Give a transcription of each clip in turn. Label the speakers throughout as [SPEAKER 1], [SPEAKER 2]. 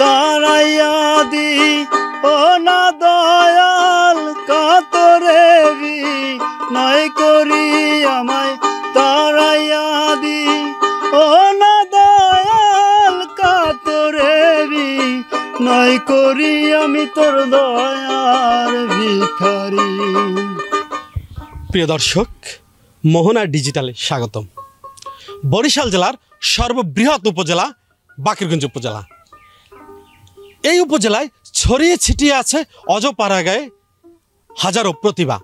[SPEAKER 1] তারাইয়া দি ও না দয়াল কাতরে নয় করি আমায় তারাইয়া দি ও না দয়াল কাতরে নয় করি আমি তোর দয়ার ভিখারি।
[SPEAKER 2] প্রিয় দর্শক, মোহনা ডিজিটালে স্বাগতম। বরিশাল জেলার সর্ববৃহৎ উপজেলা বাকেরগঞ্জ উপজেলা। এই উপজেলায় ছড়িয়ে ছিটিয়ে আছে অজপাড়াগায়ে হাজারো প্রতিভা।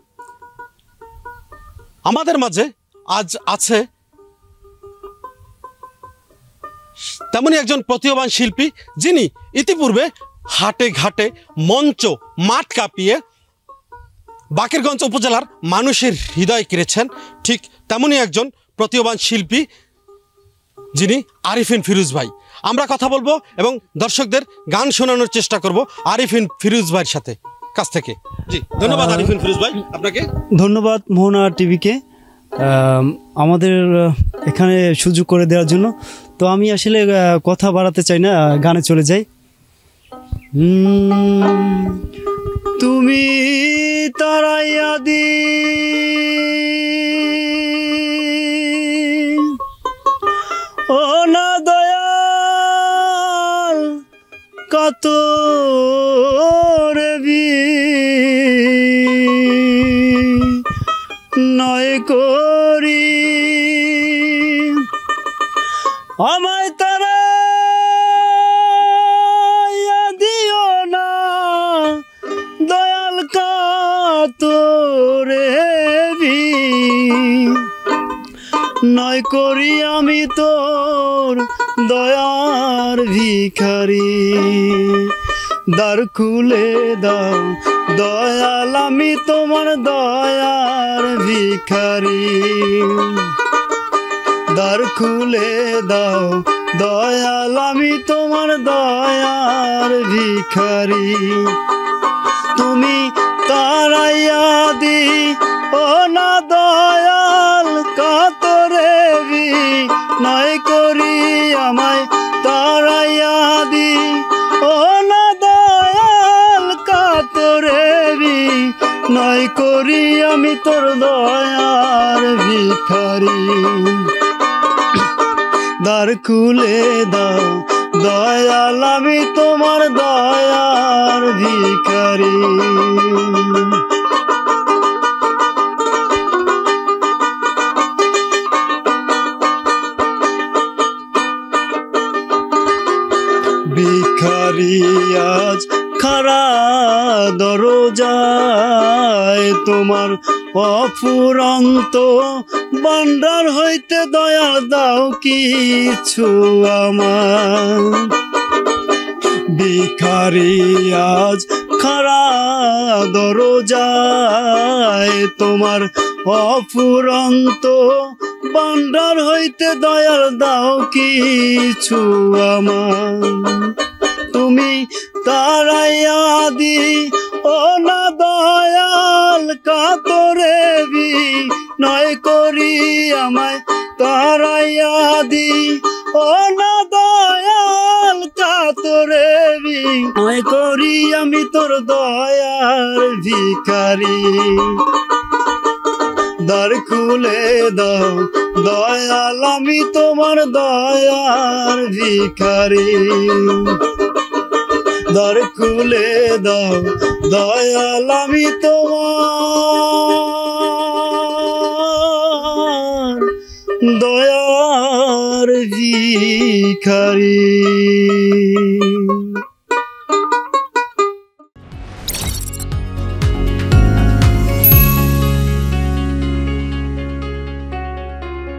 [SPEAKER 2] আমাদের মাঝে আজ আছে তেমনি একজন প্রতিভাবান শিল্পী, যিনি ইতিপূর্বে হাটে ঘাটে মঞ্চ মাঠ কাঁপিয়ে বাকেরগঞ্জ উপজেলার মানুষের হৃদয় কেড়েছেন। ঠিক তেমনি একজন প্রতিভাবান শিল্পী, যিনি আরিফিন ফিরোজ ভাই। আমরা কথা বলবো এবং দর্শকদের গান শোনানোর চেষ্টা করব আরিফিন ফিরোজ ভাইয়ের সাথে কাছ থেকে। জি, ধন্যবাদ আরিফিন ফিরোজ ভাই, আপনাকে
[SPEAKER 1] ধন্যবাদ মোহনা টিভিকে আমাদের এখানে সুযোগ করে দেওয়ার জন্য। তো আমি আসলে কথা বাড়াতে চাই না, গানে চলে যাই। তুমি তারাইয়া দি ও না দয়াল কাতরে নয় করি আমায় তারাইয়া দিও না দয়াল কাতরে নয় করি আমি তোর দয়ার ভিখারি। দ্বার খুলে দাও দয়াল আমি তোমার দয়ার ভিখারি। দ্বার খুলে দাও দয়াল আমি তোমার দয়ার ভিখারি। তুমি তারাইয়া দি ও না দয়াল কাতরে নয় করি আমায় তারাইয়া দি ও না দয়াল কাতরে নয় করি আমি তোর দয়ার ভিখারি। দ্বার খুলে দাও দয়াল আমি তোমার দয়ার ভিখারি। ভিখারি আজ খারা দরজায় তোমার অফুরন্ত ভান্ডার হইতে দয়াল দাও কিছু আমার। ভিখারি আজ খারা দরজায় তোমার অফুরন্ত ভান্ডার হইতে দয়াল দাও কিছু আমার। তুমি তারাইয়া দি ও না দয়াল কাতরে নয় করি আমায় তারাইয়া দি ও না দয়াল কাতরে নয় করি আমি তোর দয়ার ভিখারি। দ্বার খুলে দাও দয়াল আমি তোমার দয়ার ভিখারি। দ্বার খুলে দাও দয়াল আমি তোমার দয়ার ভিখারি।